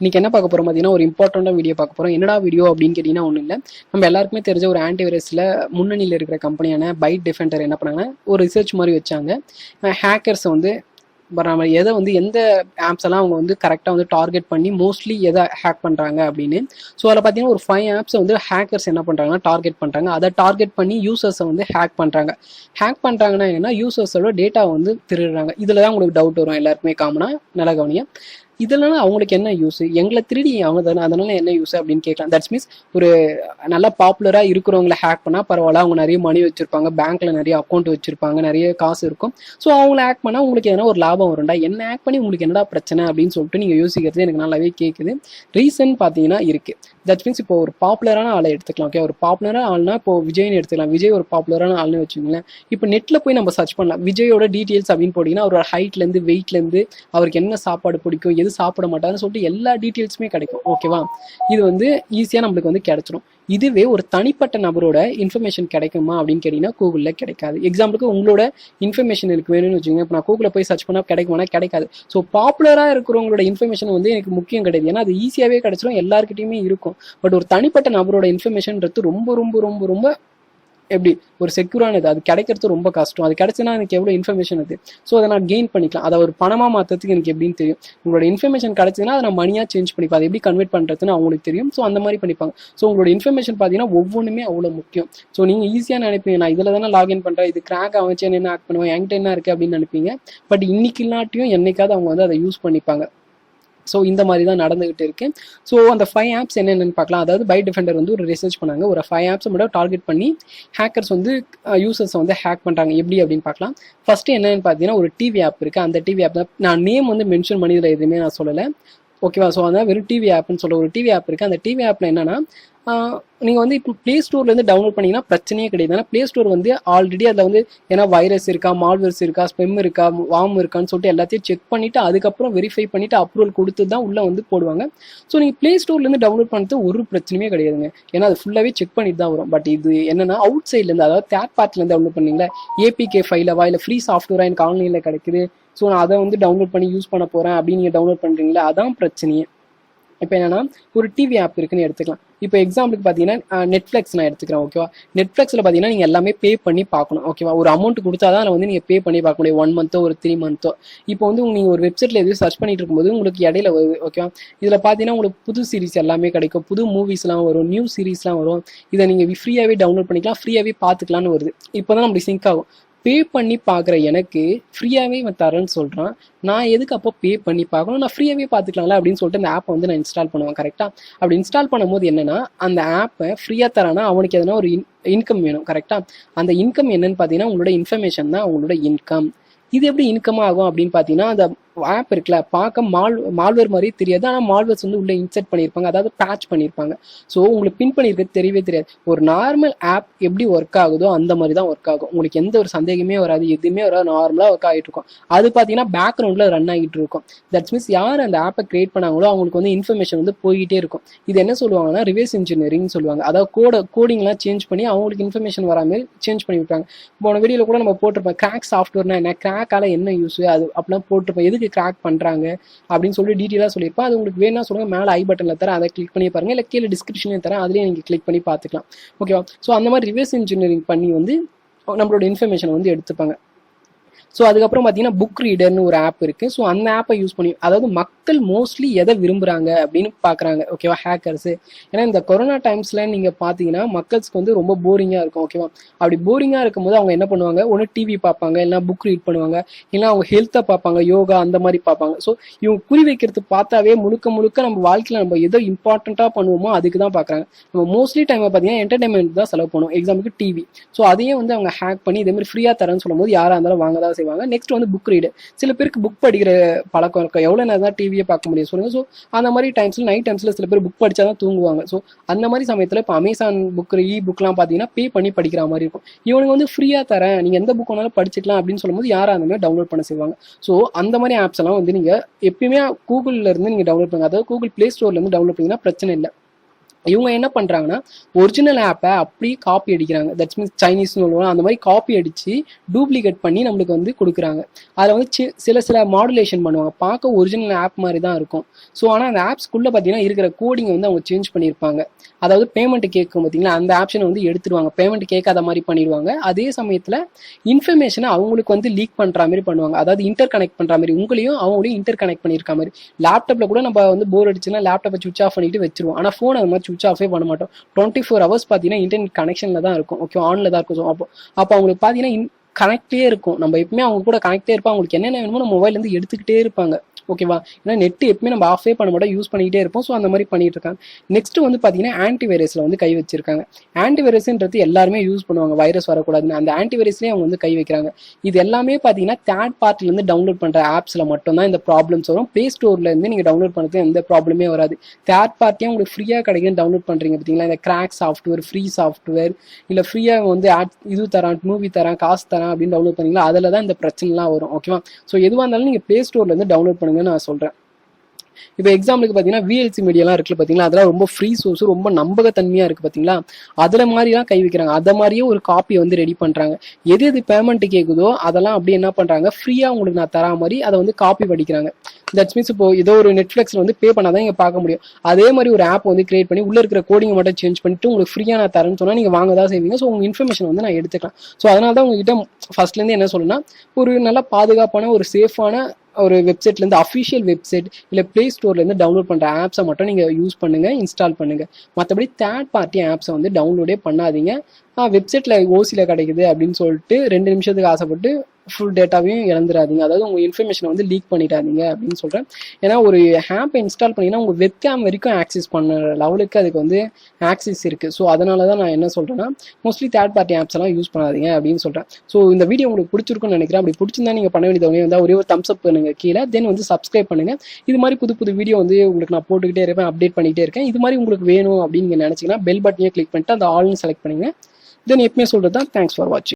இன்னைக்கு என்ன பார்க்க போறோம் பார்த்தீங்கன்னா, ஒரு இம்பார்ட்டண்டான வீடியோ பார்க்க போறோம். என்னடா வீடியோ அப்படின்னு கேட்டீங்கன்னா ஒன்றும் இல்லை. நம்ம எல்லாருக்குமே தெரிஞ்ச ஒரு ஆன்டிவைரஸ்ல முன்னணியில் இருக்கிற கம்பெனியான பைட் டிஃபெண்டர் என்ன பண்ணாங்கன்னா, ஒரு ரிசர்ச் மாதிரி வச்சாங்க. ஹேக்கர்ஸ் வந்து நம்ம எதை வந்து எந்த ஆப்ஸ் எல்லாம் அவங்க வந்து கரெக்டாக வந்து டார்கெட் பண்ணி மோஸ்ட்லி எதை ஹேக் பண்ணுறாங்க அப்படின்னு. ஸோ அதில் பார்த்தீங்கன்னா ஒரு 5 ஆப்ஸை வந்து ஹேக்கர்ஸ் என்ன பண்ணுறாங்கன்னா டார்கெட் பண்ணுறாங்க. அதை டார்கெட் பண்ணி யூசர்ஸை வந்து ஹேக் பண்ணுறாங்க. ஹேக் பண்ணுறாங்கன்னா என்னன்னா, யூசர்ஸோட டேட்டாவை வந்து திருடுறாங்க. இதில் தான் உங்களுக்கு டவுட் வரும் எல்லாருக்குமே காமனாக. நல்லா கவனிங்க. இதனால அவங்களுக்கு என்ன யூஸ், எங்களை திருடி அவங்க தானே, அதனால என்ன யூஸ் அப்படின்னு கேட்கலாம். தட்ஸ் மீன்ஸ் ஒரு நல்லா பாப்புலரா இருக்கிறவங்களை ஹேக் பண்ணா பரவாயில்ல, அவங்க நிறைய மணி வச்சிருப்பாங்க, பேங்க்ல நிறைய அக்கௌண்ட் வச்சிருப்பாங்க, நிறைய காசு இருக்கும். ஸோ அவங்கள ஹேக் பண்ணா உங்களுக்கு எதனா ஒரு லாபம் வரும்டா, என்ன ஹேக் பண்ணி உங்களுக்கு என்னடா பிரச்சனை அப்படின்னு சொல்லிட்டு நீங்க யோசிக்கிறது எனக்கு நல்லாவே கேட்குது. ரீசன் பார்த்தீங்கன்னா இருக்கு. தட் மீன்ஸ் இப்போ ஒரு பாப்புலரான ஆளை எடுத்துக்கலாம். ஓகே, ஒரு பாப்புலரான ஆள்னா இப்போ விஜய்னு எடுத்துக்கலாம். விஜய் ஒரு பாப்புலரான ஆள்னு வச்சுக்கோங்களேன். இப்போ நெட்ல போய் நம்ம சர்ச் பண்ணலாம் விஜயோட டீட்டெயில்ஸ் அப்படின்னு போட்டீங்கன்னா அவரோட ஹைட்ல இருந்து வெயிட்ல இருந்து அவருக்கு என்ன சாப்பாடு பிடிக்கும், எது சாப்பிட மாட்டாருன்னு சொல்லிட்டு எல்லா டீட்டெயில்ஸுமே கிடைக்கும். ஓகேவா, இது வந்து ஈஸியா நம்மளுக்கு வந்து கிடைச்சிடும். இதுவே ஒரு தனிப்பட்ட நபரோட இன்ஃபர்மேஷன் கிடைக்குமா அப்படின்னு கேட்டீங்கன்னா கூகுள்ல கிடைக்காது. எக்ஸாம்பிளுக்கு உங்களோட இன்ஃபர்மேஷன் எனக்கு வேணும்னு வச்சுக்கோங்க. இப்போ நான் கூகுள்ல போய் சர்ச் பண்ணா கிடைக்குமானா கிடைக்காது. ஸோ பாப்புலரா இருக்கிறவங்களோட இன்ஃபர்மேஷன் வந்து எனக்கு முக்கியம் கிடையாது, ஏன்னா அது ஈஸியாவே கிடைச்சிடும், எல்லாருக்கிட்டையுமே இருக்கும். பட் ஒரு தனிப்பட்ட நபரோட இன்ஃபர்மேஷன்றது ரொம்ப ரொம்ப ரொம்ப ரொம்ப எப்படி ஒரு செக்யூரானது, அது கிடைக்கிறது ரொம்ப கஷ்டம். அது கிடைச்சுன்னா எனக்கு எவ்வளோ இன்ஃபர்மேஷன் அது. ஸோ அதை நான் கெயின் பண்ணிக்கலாம். அதை ஒரு பணமாக மாற்றுறதுக்கு எனக்கு எப்படின்னு தெரியும். உங்களோட இன்ஃபர்மேஷன் கிடைச்சதுன்னா அதை நான் மணியாக சேஞ்ச் பண்ணிப்பேன். அதை எப்படி கன்வெர்ட் பண்ணுறதுன்னு அவங்களுக்கு தெரியும். ஸோ அந்த மாதிரி பண்ணிப்பாங்க. ஸோ உங்களோட இன்ஃபர்மேஷன் பார்த்தீங்கன்னா ஒவ்வொன்றுமே அவ்வளோ முக்கியம். ஸோ நீங்கள் ஈஸியாக நினைப்பீங்க, நான் இதில் தானே லாகின் பண்ணுறேன், இது கிராக் ஆச்சு என்ன ஆக்ட் பண்ணுவேன், என்கிட்ட என்ன இருக்குது அப்படின்னு நினைப்பீங்க. பட் இன்னைக்கு இல்லாட்டியும் என்னைக்காவது அவங்க வந்து அதை யூஸ் பண்ணிப்பாங்க. ஸோ இந்த மாதிரி தான் நடந்துகிட்டு இருக்கு. ஸோ அந்த 5 ஆப்ஸ் என்னென்னு பார்க்கலாம். அதாவது பைட் டிஃபெண்டர் வந்து ஒரு ரிசர்ச் பண்ணாங்க. ஒரு 5 ஆப்ஸ் மட்டும் டார்கெட் பண்ணி ஹேக்கர்ஸ் வந்து யூசர்ஸ் வந்து ஹேக் பண்ணுறாங்க எப்படி அப்படின்னு பார்க்கலாம். ஃபர்ஸ்ட் என்னன்னு பார்த்தீங்கன்னா ஒரு டிவி ஆப் இருக்கு. அந்த டிவி ஆப் தான் நான் நேம் வந்து மென்ஷன் பண்ணி இதில் எதுவுமே நான் சொல்லலை. ஓகேவா, ஸோ அதான் வெறும் டிவி ஆப்னு சொல்ல ஒரு டிவி ஆப் இருக்கு. அந்த டிவி ஆப்ல என்னன்னா நீங்கள் வந்து இப்போ ப்ளே ஸ்டோர்லேருந்து டவுன்லோட் பண்ணிங்கன்னா பிரச்சனையே கிடையாது. ஏன்னா ப்ளே ஸ்டோர் வந்து ஆல்ரெடி அதில் வந்து ஏன்னா வைரஸ் இருக்கா, மால்வேர்ஸ் இருக்கா, ஸ்பெம் இருக்கா, வார்ம் இருக்கான்னு சொல்லிட்டு எல்லாத்தையும் செக் பண்ணிவிட்டு அதுக்கப்புறம் வெரிஃபை பண்ணிவிட்டு அப்ரூவல் கொடுத்து தான் உள்ளே வந்து போடுவாங்க. ஸோ நீங்கள் ப்ளே ஸ்டோர்லேருந்து டவுன்லோட் பண்ணுறது ஒரு பிரச்சனையுமே கிடையாதுங்க, ஏன்னா அது ஃபுல்லாகவே செக் பண்ணிட்டு தான் வரும். பட் இது என்னன்னா அவுட் சைட்லேருந்து, அதாவது தேர்ட் பார்ட்லேருந்து டவுன்லோட் பண்ணீங்களா, ஏபிகே ஃபைலவா இல்லை ஃப்ரீ சாஃப்ட்வேராக எனக்கு ஆன்லைனில் கிடைக்குது, ஸோ நான் அதை வந்து டவுன்லோட் பண்ணி யூஸ் பண்ண போகிறேன் அப்படின்னு நீங்கள் டவுன்லோட் பண்ணுறீங்களா, அதான் பிரச்சனையே. இப்போ என்னன்னா ஒரு டிவி ஆப் இருக்குன்னு எடுத்துக்கலாம். இப்போ எக்ஸாம்பிளுக்கு பார்த்தீங்கன்னா நெட்ஃப்ளிக்ஸ் நான் எடுத்துக்கிறேன். ஓகேவா, நெட்ஃப்ளிக்ஸில் பார்த்தீங்கன்னா நீங்கள் எல்லாமே பே பண்ணி பார்க்கணும். ஓகேவா, ஒரு அமௌண்ட் கொடுத்தா தான் வந்து நீங்கள் பே பண்ணி பார்க்க முடியும். 1 மந்த்தோ ஒரு 3 மந்த்தோ. இப்போ வந்து நீங்கள் ஒரு வெப்சைட்டில் எதுவும் சர்ச் பண்ணிட்டு இருக்கும்போது உங்களுக்கு இடையில வருது. ஓகேவா, இதில் பார்த்தீங்கன்னா உங்களுக்கு புது சீரிஸ் எல்லாமே கிடைக்கும், புது மூவிஸ்லாம் வரும், நியூ சீரிஸ்லாம் வரும். இதை நீங்கள் ஃப்ரீயாகவே டவுன்லோட் பண்ணிக்கலாம், ஃப்ரீயாகவே பார்த்துக்கலான்னு வருது. இப்போ தான் நம்மளுக்கு சிங்க் ஆகும். பே பண்ணி பார்க்குற எனக்கு ஃப்ரீயாகவே இவன் தரேன்னு சொல்கிறான், நான் எதுக்கு அப்போ பே பண்ணி பார்க்கணும், நான் ஃப்ரீயாகவே பார்த்துக்கலாம்ல அப்படின்னு சொல்லிட்டு அந்த ஆப்பை வந்து நான் இன்ஸ்டால் பண்ணுவேன். கரெக்டாக அப்படி இன்ஸ்டால் பண்ணும்போது என்னன்னா அந்த ஆப்பை ஃப்ரீயாக தரானா அவனுக்கு எதனா ஒரு இன்கம் வேணும். கரெக்டாக அந்த இன்கம் என்னன்னு பார்த்தீங்கன்னா உங்களோட இன்ஃபர்மேஷன் தான் அவங்களோட இன்கம். இது எப்படி இன்கம் ஆகும் அப்படின்னு பார்த்தீங்கன்னா அந்த ஆப் இருக்குல்ல, பார்க்க மால்வேர் மாதிரி தெரியாது, ஆனால் மால்வேர்ஸ் வந்து உள்ள இன்செர்ட் பண்ணியிருப்பாங்க, அதாவது பேட்ச் பண்ணியிருப்பாங்க. ஸோ உங்களுக்கு பின் பண்ணியிருக்கிறது தெரியவே தெரியாது. ஒரு நார்மல் ஆப் எப்படி ஒர்க் ஆகுதோ அந்த மாதிரி தான் ஒர்க் ஆகும். உங்களுக்கு எந்த ஒரு சந்தேகமே வராது, எதுவுமே வராது, நார்மலாக ஒர்க் ஆகிட்டு இருக்கும். அது பார்த்தீங்கன்னா பேக்ரவுண்டில் ரன் ஆகிட்டு இருக்கும். தட்ஸ் மீன்ஸ் யார் அந்த ஆப்பை கிரியேட் பண்ணாங்களோ அவங்களுக்கு வந்து இன்ஃபர்மேஷன் வந்து போய்கிட்டே இருக்கும். இது என்ன சொல்லுவாங்கன்னா ரிவர்ஸ் இன்ஜினியரிங் சொல்லுவாங்க. அதாவது கோடிங்லாம் சேஞ்ச் பண்ணி அவங்களுக்கு இன்ஃபர்மேஷன் வராமல் சேஞ்ச் பண்ணி விட்டாங்க. போன வீடியோவில் கூட நம்ம போட்டிருப்போம் கிராக் சாஃப்ட்வேர்னா என்ன, கிராக்கால என்ன யூஸ், அது அப்படிலாம் போட்டிருப்போம், எதுக்கு கிராக் பண்றாங்க அப்படின்னு சொல்லி டீட்டெயிலாக சொல்லியிருப்பேன். அது உங்களுக்கு வேணா சொல்லுங்க, மேலே ஐ பட்டன்ல தரேன், அதை கிளிக் பண்ணி பாருங்க, இல்லை கீழே டிஸ்கிரிப்ஷன்ல தரேன், அதுலேயே நீங்க கிளிக் பண்ணி பார்த்துக்கலாம். ஓகேவா, ஸோ அந்த மாதிரி ரிவர்ஸ் இன்ஜினியரிங் பண்ணி வந்து நம்மளோட இன்ஃபர்மேஷனை வந்து எடுத்துப்பாங்க. ஸோ அதுக்கப்புறம் பார்த்தீங்கன்னா புக் ரீடர்னு ஒரு ஆப் இருக்குது. ஸோ அந்த ஆப்பை யூஸ் பண்ணி, அதாவது மக்கள் மோஸ்ட்லி எதை விரும்புகிறாங்க அப்படின்னு பார்க்குறாங்க. ஓகேவா, ஹேக்கர்ஸு. ஏன்னா இந்த கொரோனா டைம்ஸில் நீங்கள் பார்த்தீங்கன்னா மக்களுக்கு வந்து ரொம்ப போரிங்காக இருக்கும். ஓகேவா, அப்படி போரிங்காக இருக்கும்போது அவங்க என்ன பண்ணுவாங்க, ஒன்று டிவி பார்ப்பாங்க, இல்லைனா புக் ரீட் பண்ணுவாங்க, இல்லைனா அவங்க ஹெல்த்தை பார்ப்பாங்க, யோகா அந்த மாதிரி பார்ப்பாங்க. ஸோ இவங்க குறி வைக்கிறது பார்த்தாவே முழுக்க முழுக்க நம்ம வாழ்க்கையில் நம்ம எதோ இம்பார்ட்டண்ட்டாக பண்ணுவோமோ அதுக்கு தான் பார்க்குறாங்க. நம்ம மோஸ்ட்லி டைம் பார்த்தீங்கன்னா என்டர்டைன்மெண்ட் தான் செலவு பண்ணுவோம். எக்ஸாம்பிளுக்கு டிவி. ஸோ அதையே வந்து அவங்க ஹேக் பண்ணி இதே மாதிரி ஃப்ரீயாக தரேன்னு சொல்லும் போது யாராக இருந்தாலும் வாங்க தான் செய்வாங்க. நெக்ஸ்ட் வந்து புக் ரீடு. சில பேருக்கு புக் படிக்கிற பழக்கம் இருக்கும், எவ்வளவு நேரம் தான் டிவியை பார்க்க முடியும் சொல்லுங்க. ஸோ அந்த மாதிரி டைம்ஸ்ல நைட் டைம்ஸ்ல சில பேர் புக் படிச்சாதான் தூங்குவாங்க. ஸோ அந்த மாதிரி சமயத்துல இப்போ அமேசான் புக் புக்லாம் பார்த்தீங்கன்னா பே பண்ணி படிக்கிற மாதிரி இருக்கும். இவனுக்கு வந்து ஃப்ரீயா தரேன், நீங்க எந்த புக் வேணாலும் படிச்சுக்கலாம் அப்படின்னு சொல்லும்போது யாரா அந்த மாதிரி டவுன்லோட் பண்ண செய்வாங்க. ஸோ அந்த மாதிரி ஆப்ஸ் எல்லாம் வந்து நீங்க எப்பயுமே கூகுள்ல இருந்து நீங்க டவுன்லோட் பண்ணுங்க, அதாவது கூகுள் பிளே ஸ்டோர்ல இருந்து டவுன்லோட் பண்ணீங்கன்னா பிரச்சனை இல்லை. இவங்க என்ன பண்றாங்கன்னா ஒரிஜினல் ஆப்பை அப்படியே காப்பி அடிக்கிறாங்க. தட்ஸ் மீன்ஸ் சைனீஸ்னு சொல்லுவாங்க, அந்த மாதிரி காப்பி அடிச்சு டூப்ளிகேட் பண்ணி நம்மளுக்கு வந்து கொடுக்குறாங்க. அதில் வந்து சில மாடுலேஷன் பண்ணுவாங்க, பார்க்க ஒரிஜினல் ஆப் மாதிரி தான் இருக்கும். ஸோ ஆனால் அந்த ஆப்ஸ்க்குள்ள பார்த்தீங்கன்னா இருக்கிற கோடிங் வந்து அவங்க சேஞ்ச் பண்ணியிருப்பாங்க. அதாவது பேமெண்ட் கேட்கும் பார்த்தீங்களா, அந்த ஆப்ஷனை வந்து எடுத்துருவாங்க, பேமெண்ட் கேட்காத மாதிரி பண்ணிடுவாங்க. அதே சமயத்தில் இன்ஃபர்மேஷனை அவங்களுக்கு வந்து லீக் பண்ணுற மாதிரி பண்ணுவாங்க. அதாவது இன்டர் கனெக்ட் பண்ணுற மாதிரி, உங்களையும் அவங்களையும் இன்டர் கனெக்ட் பண்ணியிருக்க மாதிரி. லேப்டாப்பில் கூட நம்ம வந்து போர் அடிச்சுன்னா லேப்டாப்பை சுவிச் ஆஃப் பண்ணிட்டு வச்சிருவோம். ஆனால் ஃபோன் அது மாதிரி சுவிச் ஆஃபே பண்ண மாட்டோம். 24 hours பார்த்தீங்கன்னா இன்டர்நெட் கனெக்ஷனில் தான் இருக்கும். ஓகே, ஆனில் தான் இருக்கும். ஸோ அப்போ அவங்களுக்கு பார்த்தீங்கன்னா கனெக்டே இருக்கும். நம்ம எப்பவுமே அவங்க கூட கனெக்டே இருப்போம். அவங்களுக்கு என்னென்ன வேணுமோ நம்ம மொபைல்லேருந்து எடுத்துக்கிட்டே இருப்பாங்க. ஓகேவா, ஏன்னா நெட் எப்பவுமே நம்ம ஆஃபே பண்ண மாட்டோம், யூஸ் பண்ணிக்கிட்டே இருப்போம். ஸோ அந்த மாதிரி பண்ணிட்டு இருக்காங்க. நெக்ஸ்ட் வந்து பார்த்தீங்கன்னா ஆன்டிவைரஸில் வந்து கை வச்சிருக்காங்க. ஆன்டிவைரஸ்ன்றது எல்லாருமே யூஸ் பண்ணுவாங்க வைரஸ் வரக்கூடாதுன்னு. அந்த ஆன்டிவைரஸ்லேயே அவங்க வந்து கை வைக்கிறாங்க. இது எல்லாமே பார்த்தீங்கன்னா தேர்ட் பார்ட்டிலேருந்து டவுன்லோட் பண்ணுற ஆப்ஸில் மட்டும்தான் இந்த ப்ராப்ளம்ஸ் வரும். ப்ளே ஸ்டோர்லேருந்து நீங்கள் டவுன்லோட் பண்ணுறது எந்த ப்ராப்ளமே வராது. தேர்ட் பார்ட்டியாக உங்களுக்கு ஃப்ரீயாக கிடைக்குன்னு டவுன்லோட் பண்ணுறீங்க பார்த்தீங்களா, இந்த கிராக் சாஃப்ட்வேர், ஃப்ரீ சாஃப்ட்வேர், இல்லை ஃப்ரீயாக வந்து இது தரான், மூவி தரான், காசு தரான் அப்படின்னு டவுன்லோட் பண்ணீங்களா, அதில் தான் இந்த பிரச்சனைலாம் வரும். ஓகேவா, ஸோ எதுவாக இருந்தாலும் நீங்கள் ப்ளே ஸ்டோர்லேருந்து டவுன்லோட் பண்ணுங்கன்னு நான் சொல்கிறேன். இப்போ எக்ஸாம்பிளுக்கு பார்த்தீங்கன்னா VLC மீடியாலாம் இருக்குல்ல பார்த்தீங்களா, அதெல்லாம் ரொம்ப ஃப்ரீ சோர்ஸ், ரொம்ப நம்பகத்தன்மையாக இருக்குது பார்த்தீங்களா, அதில் மாதிரிலாம் கை வைக்கிறாங்க. அதை மாதிரியே ஒரு காப்பியை வந்து ரெடி பண்ணுறாங்க. எது பேமெண்ட் கேட்குதோ அதெல்லாம் அப்படி என்ன பண்ணுறாங்க, ஃப்ரீயாக உங்களுக்கு நான் தரா மாதிரி அதை வந்து காப்பி படிக்கிறாங்க. தட்ஸ் மீன்ஸ் இப்போ ஏதோ ஒரு நெட்ஃப்ளிக்ஸில் வந்து பே பண்ணாதான் நீங்கள் பார்க்க முடியும். அதே மாதிரி ஒரு ஆப் வந்து கிரியேட் பண்ணி உள்ள இருக்கிற கோடிங்கை மட்டும் சேஞ்ச் பண்ணிட்டு உங்களுக்கு ஃப்ரீயாக நான் தரேன்னு சொன்னால் நீங்கள் வாங்க தான் செய்வீங்க. ஸோ உங்கள் இன்ஃபர்மேஷன் வந்து நான் எடுத்துக்கலாம். ஸோ அதனால தான் உங்ககிட்ட ஃபர்ஸ்ட்லேருந்து என்ன சொல்லணும்னா, ஒரு நல்ல பாதுகாப்பான ஒரு சேஃபான ஒரு வெப்சைட்லேருந்து, அஃபிஷியல் வெப்சைட் இல்லை ப்ளே ஸ்டோர்லேருந்து டவுன்லோட் பண்ணுற ஆப்ஸை மட்டும் நீங்கள் யூஸ் பண்ணுங்கள், இன்ஸ்டால் பண்ணுங்கள். மற்றபடி தேர்ட் பார்ட்டி ஆப்ஸை வந்து டவுன்லோடே பண்ணாதீங்க. வெப்சைட்டில் ஓசியில் கிடைக்குது அப்படின்னு சொல்லிட்டு 2 நிமிஷத்துக்கு ஆசைப்பட்டு ஃபுல் டேட்டாவையும் இழந்துடாதீங்க. அதாவது உங்கள் இன்ஃபர்மேஷனை வந்து லீக் பண்ணிடாதீங்க அப்படின்னு சொல்கிறேன். ஏன்னா ஒரு ஆப்பை இன்ஸ்டால் பண்ணிங்கன்னா உங்கள் வெப்கேம் வரைக்கும் ஆக்சஸ் பண்ண லெவலுக்கு அதுக்கு வந்து ஆக்சஸ் இருக்குது. ஸோ அதனால தான் நான் என்ன சொல்கிறேன்னா, மோஸ்ட்லி தேர்ட் பார்ட்டி ஆப்ஸ் எல்லாம் யூஸ் பண்ணாதீங்க அப்படின்னு சொல்கிறேன். ஸோ இந்த வீடியோ உங்களுக்கு பிடிச்சிருக்குன்னு நினைக்கிறேன். அப்படி பிடிச்சிருந்தா நீங்கள் பண்ண வேண்டியது வந்து ஒரே ஒரு தம்ஸ் அப் பண்ணுங்க கீழே, தென் வந்து சப்ஸ்கிரைப் பண்ணுங்கள். இது மாதிரி புது வீடியோ வந்து உங்களுக்கு நான் போட்டுக்கிட்டே இருப்பேன், அப்டேட் பண்ணிக்கிட்டே இருக்கேன். இது மாதிரி உங்களுக்கு வேணும் அப்படின்னு நீங்கள் நினச்சிங்கன்னா பெல் பட்டனையே கிளிக் பண்ணிட்டு அந்த ஆல்னு செலக்ட் பண்ணுங்க. தென் எப்பவுமே சொல்கிறது தான், தேங்க்ஸ் ஃபார் வாட்சிங்.